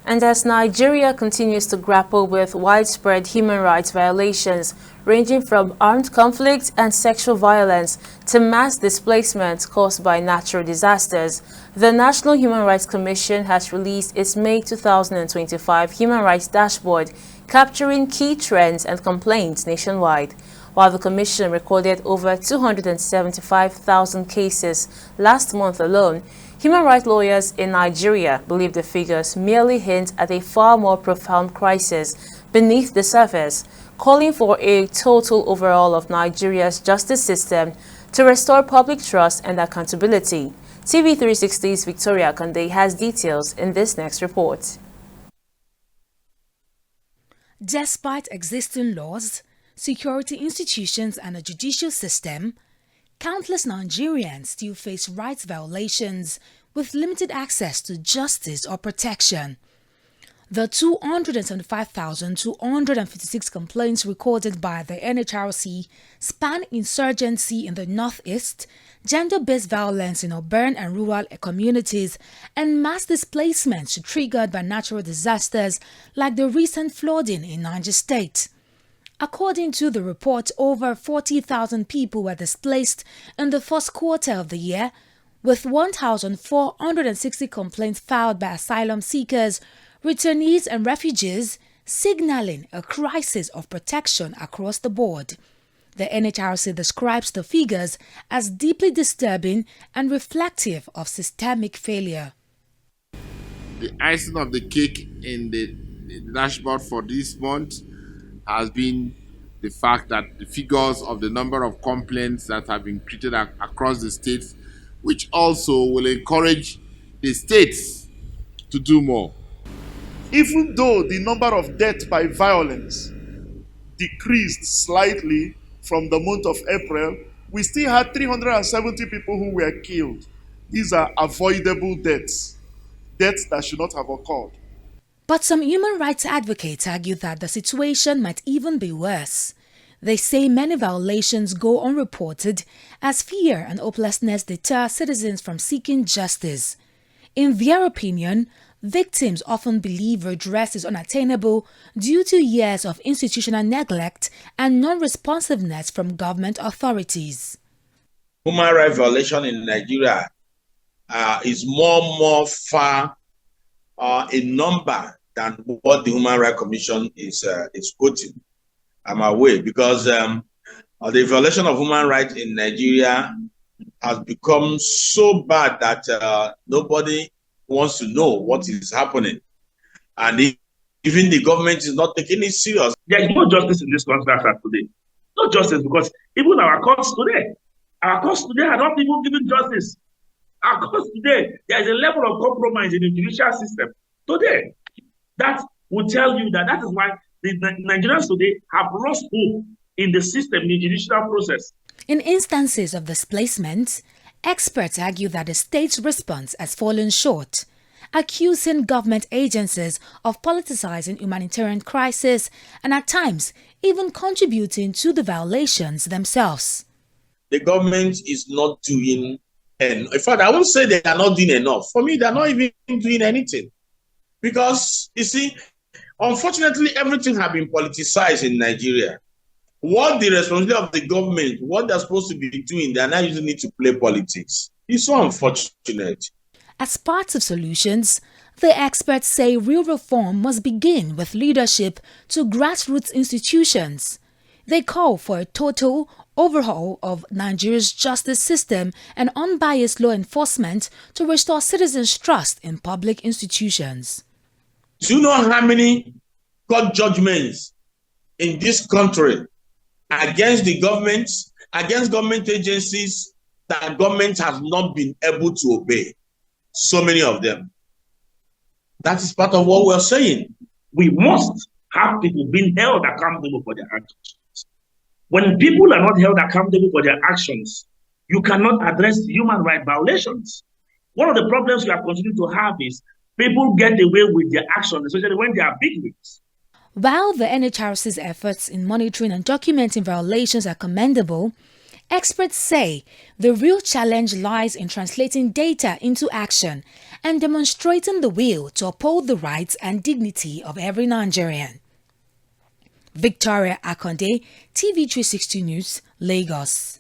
And as Nigeria continues to grapple with widespread human rights violations, ranging from armed conflict and sexual violence to mass displacement caused by natural disasters, the National Human Rights Commission has released its May 2025 Human Rights Dashboard, capturing key trends and complaints nationwide. While the Commission recorded over 275,000 cases last month alone, human rights lawyers in Nigeria believe the figures merely hint at a far more profound crisis beneath the surface, calling for a total overhaul of Nigeria's justice system to restore public trust and accountability. TV360's Victoria Kande has details in this next report. Despite existing laws, security institutions and a judicial system, countless Nigerians still face rights violations with limited access to justice or protection. The 275,256 complaints recorded by the NHRC span insurgency in the northeast, gender-based violence in urban and rural communities, and mass displacements triggered by natural disasters like the recent flooding in Niger State. According to the report, over 40,000 people were displaced in the first quarter of the year, with 1,460 complaints filed by asylum seekers, returnees and refugees, signaling a crisis of protection across the board. The NHRC describes the figures as deeply disturbing and reflective of systemic failure. The icing of the cake in the dashboard for this month has been the fact that the figures of the number of complaints that have been treated across the states, which also will encourage the states to do more. Even though the number of deaths by violence decreased slightly from the month of April, we still had 370 people who were killed. These are avoidable deaths, deaths that should not have occurred. But some human rights advocates argue that the situation might even be worse. They say many violations go unreported as fear and hopelessness deter citizens from seeking justice. In their opinion, victims often believe redress is unattainable due to years of institutional neglect and non-responsiveness from government authorities. Human rights violation in Nigeria is more far in number than what the Human Rights Commission is quoting. I'm aware because the violation of human rights in Nigeria has become so bad that nobody wants to know what is happening. And even the government is not taking it serious. There is no justice in this country as of today. No justice, because even our courts today are not even giving justice. Our courts today, there is a level of compromise in the judicial system today that will tell you that is why the Nigerians today have lost hope in the system, in the judicial process. In instances of displacement, experts argue that the state's response has fallen short, accusing government agencies of politicizing humanitarian crisis and at times even contributing to the violations themselves. The government is not doing enough. In fact, I won't say they are not doing enough. For me, they are not even doing anything. Because, you see, unfortunately, everything has been politicized in Nigeria. What the responsibility of the government, what they're supposed to be doing, they're now using it to play politics. It's so unfortunate. As part of solutions, the experts say real reform must begin with leadership to grassroots institutions. They call for a total overhaul of Nigeria's justice system and unbiased law enforcement to restore citizens' trust in public institutions. Do you know how many court judgments in this country against the government, against government agencies that government has not been able to obey? So many of them. That is part of what we're saying. We must have people being held accountable for their actions. When people are not held accountable for their actions, you cannot address human rights violations. One of the problems we are continuing to have is people get away with their actions, especially when they are victims. While the NHRC's efforts in monitoring and documenting violations are commendable, Experts say the real challenge lies in translating data into action and demonstrating the will to uphold the rights and dignity of every Nigerian. Victoria Akonde, TV360 News, Lagos.